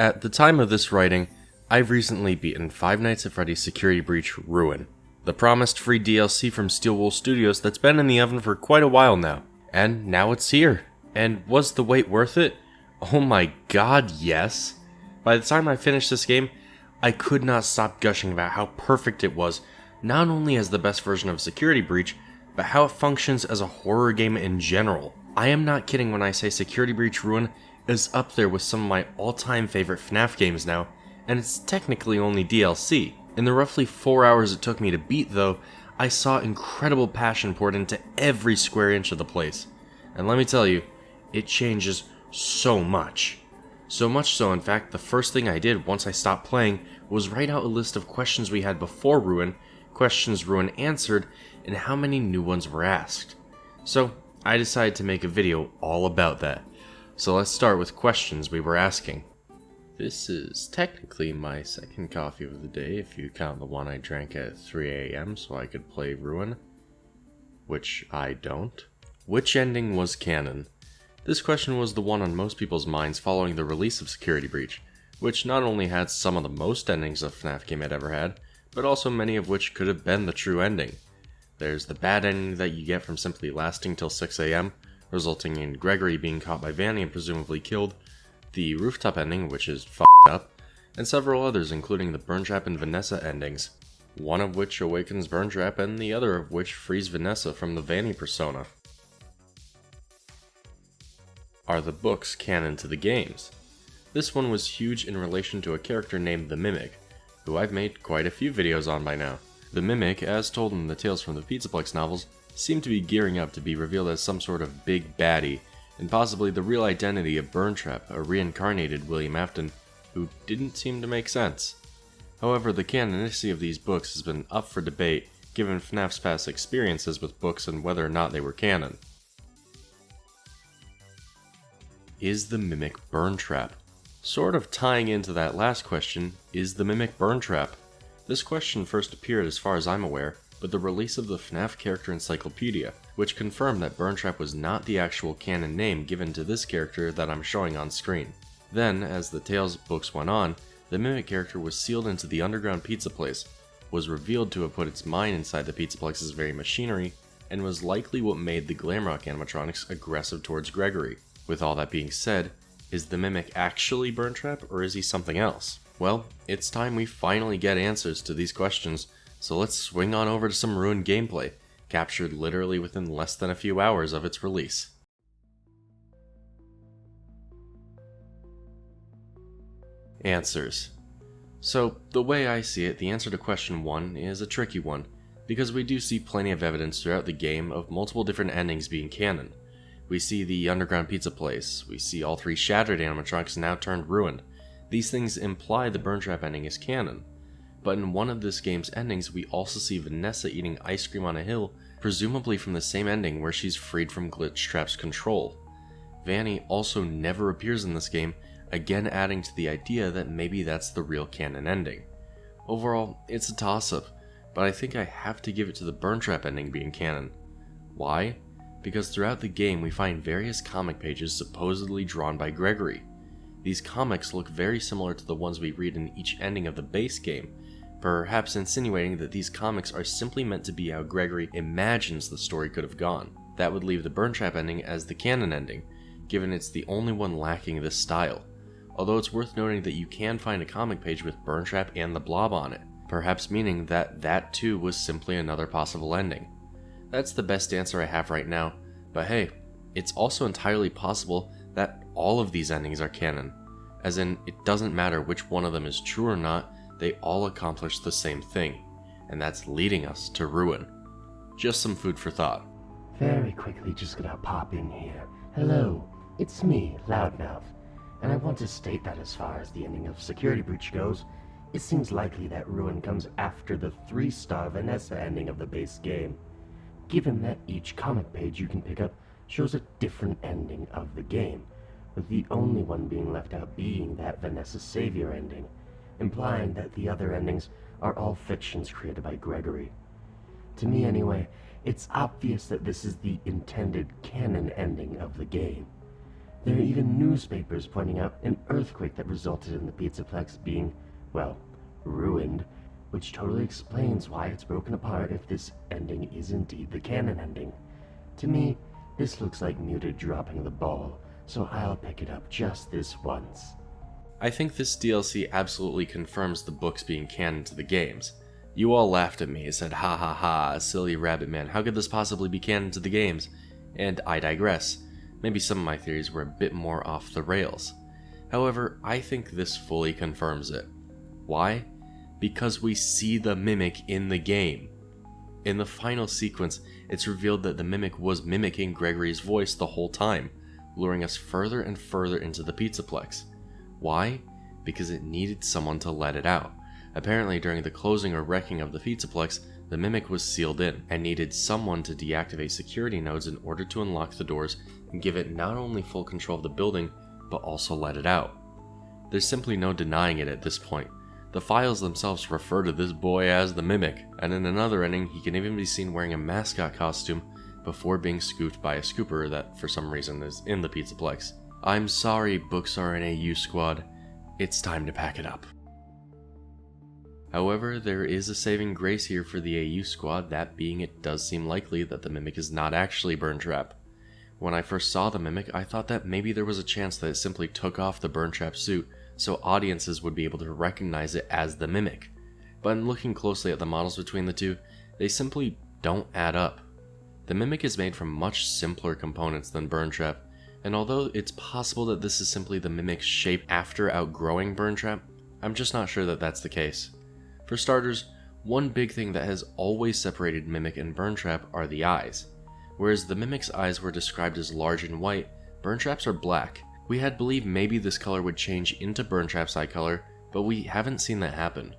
At the time of this writing, I've recently beaten Five Nights at Freddy's Security Breach Ruin, the promised free DLC from Steelwool Studios that's been in the oven for quite a while now. And now it's here. And was the wait worth it? Oh my god, yes. By the time I finished this game, I could not stop gushing about how perfect it was, not only as the best version of Security Breach, but how it functions as a horror game in general. I am not kidding when I say Security Breach Ruin is up there with some of my all-time favorite FNAF games now, and it's technically only DLC. In the roughly 4 hours it took me to beat though, I saw incredible passion poured into every square inch of the place. And let me tell you, it changes so much. So much so, in fact, the first thing I did once I stopped playing was write out a list of questions we had before Ruin, questions Ruin answered, and how many new ones were asked. So I decided to make a video all about that. So let's start with questions we were asking. This is technically my second coffee of the day if you count the one I drank at 3 AM so I could play Ruin. Which I don't. Which ending was canon? This question was the one on most people's minds following the release of Security Breach, which not only had some of the most endings a FNAF game had ever had, but also many of which could have been the true ending. There's the bad ending that you get from simply lasting till 6 AM, resulting in Gregory being caught by Vanny and presumably killed, the rooftop ending, which is f***ed up, and several others including the Burntrap and Vanessa endings, one of which awakens Burntrap and the other of which frees Vanessa from the Vanny persona. Are the books canon to the games? This one was huge in relation to a character named the Mimic, who I've made quite a few videos on by now. The Mimic, as told in the Tales from the Pizzaplex novels, seemed to be gearing up to be revealed as some sort of big baddie, and possibly the real identity of Burntrap, a reincarnated William Afton, who didn't seem to make sense. However, the canonicity of these books has been up for debate, given FNAF's past experiences with books and whether or not they were canon. Is the Mimic Burntrap? Sort of tying into that last question, is the Mimic Burntrap? This question first appeared as far as I'm aware, with the release of the FNAF character encyclopedia, which confirmed that Burntrap was not the actual canon name given to this character that I'm showing on screen. Then, as the Tales books went on, the Mimic character was sealed into the underground pizza place, was revealed to have put its mind inside the Pizzaplex's very machinery, and was likely what made the Glamrock animatronics aggressive towards Gregory. With all that being said, is the Mimic actually Burntrap, or is he something else? Well, it's time we finally get answers to these questions, so let's swing on over to some Ruin gameplay, captured literally within less than a few hours of its release. Answers. So, the way I see it, the answer to question 1 is a tricky one, because we do see plenty of evidence throughout the game of multiple different endings being canon. We see the underground pizza place, we see all 3 shattered animatronics now turned ruined. These things imply the Burntrap ending is canon. But in one of this game's endings, we also see Vanessa eating ice cream on a hill, presumably from the same ending where she's freed from Glitchtrap's control. Vanny also never appears in this game, again adding to the idea that maybe that's the real canon ending. Overall, it's a toss-up, but I think I have to give it to the Burntrap ending being canon. Why? Because throughout the game we find various comic pages supposedly drawn by Gregory. These comics look very similar to the ones we read in each ending of the base game, perhaps insinuating that these comics are simply meant to be how Gregory imagines the story could have gone. That would leave the Burntrap ending as the canon ending, given it's the only one lacking this style. Although it's worth noting that you can find a comic page with Burntrap and the Blob on it, perhaps meaning that that too was simply another possible ending. That's the best answer I have right now, but hey, it's also entirely possible that all of these endings are canon, as in it doesn't matter which one of them is true or not, they all accomplish the same thing, and that's leading us to Ruin. Just some food for thought. Very quickly, just gonna pop in here. Hello, it's me, Loudmouth, and I want to state that as far as the ending of Security Breach goes, it seems likely that Ruin comes after the 3-star Vanessa ending of the base game, given that each comic page you can pick up shows a different ending of the game, with the only one being left out being that Vanessa Savior ending, implying that the other endings are all fictions created by Gregory. To me anyway, it's obvious that this is the intended canon ending of the game. There are even newspapers pointing out an earthquake that resulted in the Pizzaplex being, well, ruined, which totally explains why it's broken apart if this ending is indeed the canon ending. To me, this looks like Muted dropping the ball, so I'll pick it up just this once. I think this DLC absolutely confirms the books being canon to the games. You all laughed at me and said, ha ha ha, silly rabbit man, how could this possibly be canon to the games? And I digress. Maybe some of my theories were a bit more off the rails. However, I think this fully confirms it. Why? Because we see the Mimic in the game. In the final sequence, it's revealed that the Mimic was mimicking Gregory's voice the whole time, luring us further and further into the Pizzaplex. Why? Because it needed someone to let it out. Apparently, during the closing or wrecking of the Pizzaplex, the Mimic was sealed in and needed someone to deactivate security nodes in order to unlock the doors and give it not only full control of the building, but also let it out. There's simply no denying it at this point. The files themselves refer to this boy as the Mimic, and in another ending he can even be seen wearing a mascot costume before being scooped by a scooper that for some reason is in the Pizzaplex. I'm sorry, books are an AU squad. It's time to pack it up. However, there is a saving grace here for the AU squad, that being it does seem likely that the Mimic is not actually Burntrap. When I first saw the Mimic, I thought that maybe there was a chance that it simply took off the Burntrap suit so audiences would be able to recognize it as the Mimic. But in looking closely at the models between the two, they simply don't add up. The Mimic is made from much simpler components than Burntrap, and although it's possible that this is simply the Mimic's shape after outgrowing Burntrap, I'm just not sure that that's the case. For starters, one big thing that has always separated Mimic and Burntrap are the eyes. Whereas the Mimic's eyes were described as large and white, Burntrap's are black. We had believed maybe this color would change into Burntrap's eye color, but we haven't seen that happen.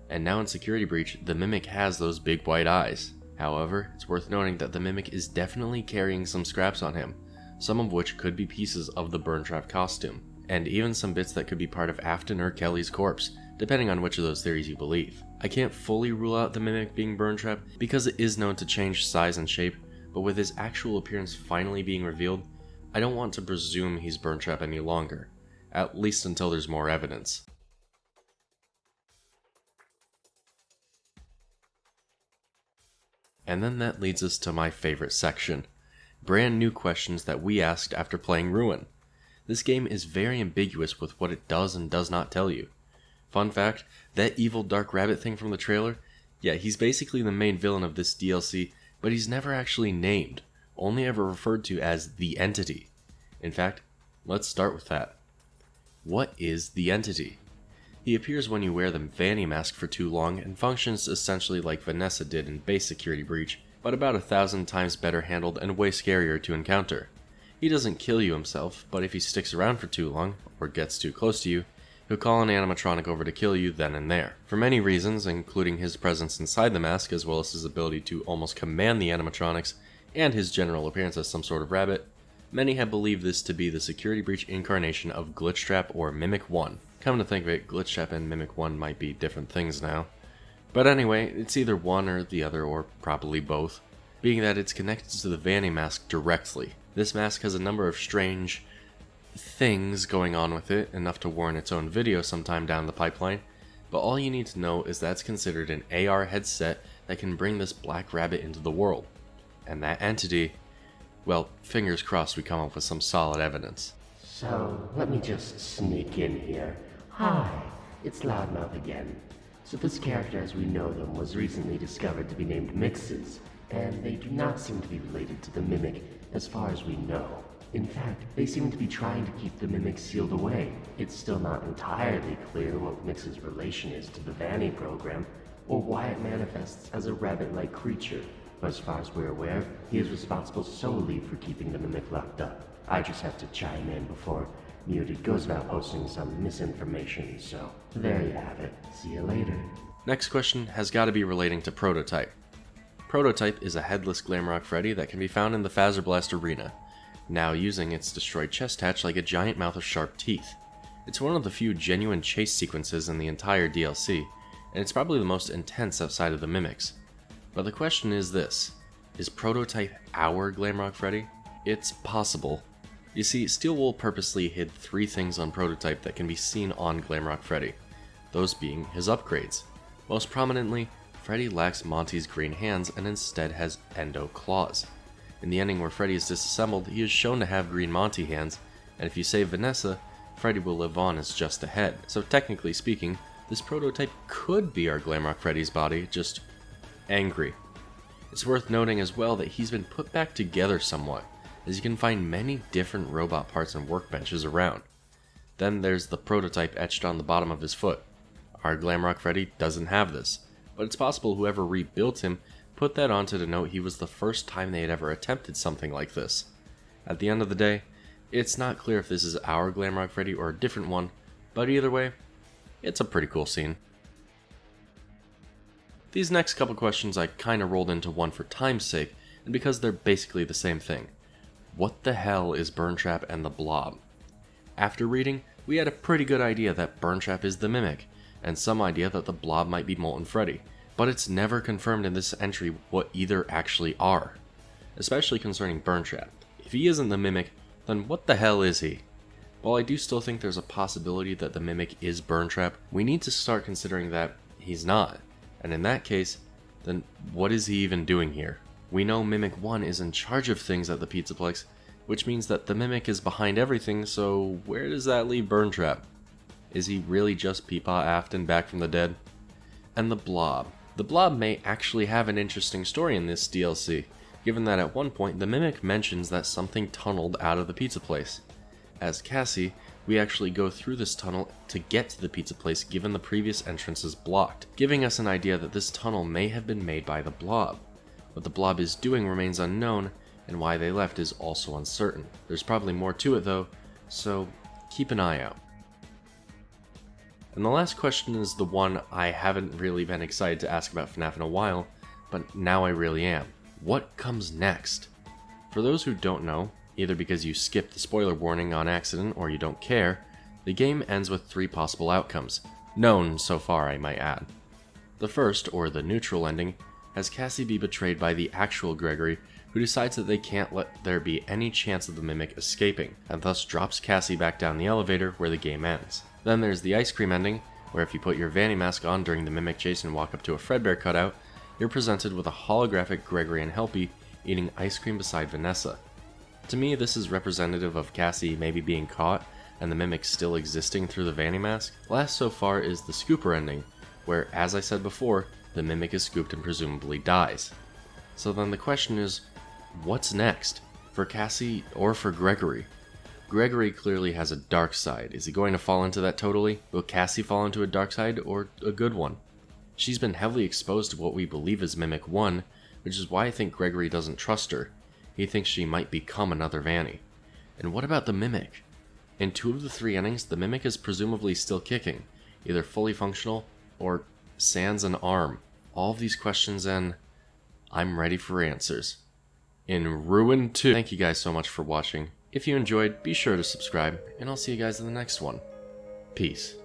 And now in Security Breach, the Mimic has those big white eyes. However, it's worth noting that the Mimic is definitely carrying some scraps on him, some of which could be pieces of the Burntrap costume, and even some bits that could be part of Afton or Kelly's corpse, depending on which of those theories you believe. I can't fully rule out the Mimic being Burntrap because it is known to change size and shape, but with his actual appearance finally being revealed, I don't want to presume he's Burntrap any longer, at least until there's more evidence. And then that leads us to my favorite section, brand new questions that we asked after playing Ruin. This game is very ambiguous with what it does and does not tell you. Fun fact, that evil dark rabbit thing from the trailer, yeah, he's basically the main villain of this DLC, but he's never actually named, only ever referred to as the Entity. In fact, let's start with that. What is the Entity? He appears when you wear the Vanny mask for too long and functions essentially like Vanessa did in base Security Breach, but about 1,000 times better handled and way scarier to encounter. He doesn't kill you himself, but if he sticks around for too long, or gets too close to you, he'll call an animatronic over to kill you then and there. For many reasons, including his presence inside the mask as well as his ability to almost command the animatronics, and his general appearance as some sort of rabbit, many have believed this to be the Security Breach incarnation of Glitchtrap or Mimic 1. Come to think of it, Glitchtrap and Mimic 1 might be different things now. But anyway, it's either one or the other, or probably both, being that it's connected to the Vanny mask directly. This mask has a number of strange things going on with it, enough to warrant its own video sometime down the pipeline, but all you need to know is that it's considered an AR headset that can bring this black rabbit into the world. And that entity, well, fingers crossed we come up with some solid evidence. So, let me just sneak in here. Hi, it's Loudmouth again. So this character as we know them was recently discovered to be named Mixes, and they do not seem to be related to the Mimic as far as we know. In fact, they seem to be trying to keep the Mimic sealed away. It's still not entirely clear what Mix's relation is to the Vanny program, or why it manifests as a rabbit-like creature. But as far as we're aware, he is responsible solely for keeping the Mimic locked up. I just have to chime in before Muted goes about posting some misinformation, so there you have it. See you later. Next question has got to be relating to Prototype. Prototype is a headless Glamrock Freddy that can be found in the Phaser Blast arena, now using its destroyed chest hatch like a giant mouth of sharp teeth. It's one of the few genuine chase sequences in the entire DLC, and it's probably the most intense outside of the Mimics. But the question is this, is Prototype our Glamrock Freddy? It's possible. You see, Steelwool purposely hid 3 things on Prototype that can be seen on Glamrock Freddy, those being his upgrades. Most prominently, Freddy lacks Monty's green hands and instead has endo claws. In the ending where Freddy is disassembled, he is shown to have green Monty hands, and if you save Vanessa, Freddy will live on as just a head. So technically speaking, this Prototype could be our Glamrock Freddy's body, just angry. It's worth noting as well that he's been put back together somewhat, as you can find many different robot parts and workbenches around. Then there's the Prototype etched on the bottom of his foot. Our Glamrock Freddy doesn't have this, but it's possible whoever rebuilt him put that on to denote he was the first time they had ever attempted something like this. At the end of the day, it's not clear if this is our Glamrock Freddy or a different one, but either way, it's a pretty cool scene. These next couple questions I kinda rolled into one for time's sake, and because they're basically the same thing. What the hell is Burntrap and the Blob? After reading, we had a pretty good idea that Burntrap is the Mimic, and some idea that the Blob might be Molten Freddy, but it's never confirmed in this entry what either actually are. Especially concerning Burntrap. If he isn't the Mimic, then what the hell is he? While I do still think there's a possibility that the Mimic is Burntrap, we need to start considering that he's not. And in that case, then what is he even doing here? We know Mimic 1 is in charge of things at the Pizzaplex, which means that the Mimic is behind everything, so where does that leave Burntrap? Is he really just Peepaw Afton back from the dead? And the Blob. The Blob may actually have an interesting story in this DLC, given that at one point the Mimic mentions that something tunneled out of the pizza place. As Cassie, we actually go through this tunnel to get to the pizza place given the previous entrance is blocked, giving us an idea that this tunnel may have been made by the Blob. What the Blob is doing remains unknown, and why they left is also uncertain. There's probably more to it though, so keep an eye out. And the last question is the one I haven't really been excited to ask about FNAF in a while, but now I really am. What comes next? For those who don't know, either because you skipped the spoiler warning on accident or you don't care, the game ends with 3 possible outcomes, known so far I might add. The first, or the neutral ending, has Cassie be betrayed by the actual Gregory, who decides that they can't let there be any chance of the Mimic escaping, and thus drops Cassie back down the elevator where the game ends. Then there's the ice cream ending, where if you put your Vanny mask on during the Mimic chase and walk up to a Fredbear cutout, you're presented with a holographic Gregory and Helpy eating ice cream beside Vanessa. To me, this is representative of Cassie maybe being caught and the Mimic still existing through the Vanny mask. Last so far is the Scooper ending, where, as I said before, the Mimic is scooped and presumably dies. So then the question is, what's next? For Cassie or for Gregory? Gregory clearly has a dark side. Is he going to fall into that totally? Will Cassie fall into a dark side or a good one? She's been heavily exposed to what we believe is Mimic 1, which is why I think Gregory doesn't trust her. He thinks she might become another Vanny. And what about the Mimic? In 2 of the 3 endings, the Mimic is presumably still kicking, either fully functional or sans an arm. All of these questions, and I'm ready for answers. In Ruin 2. Thank you guys so much for watching. If you enjoyed, be sure to subscribe, and I'll see you guys in the next one. Peace.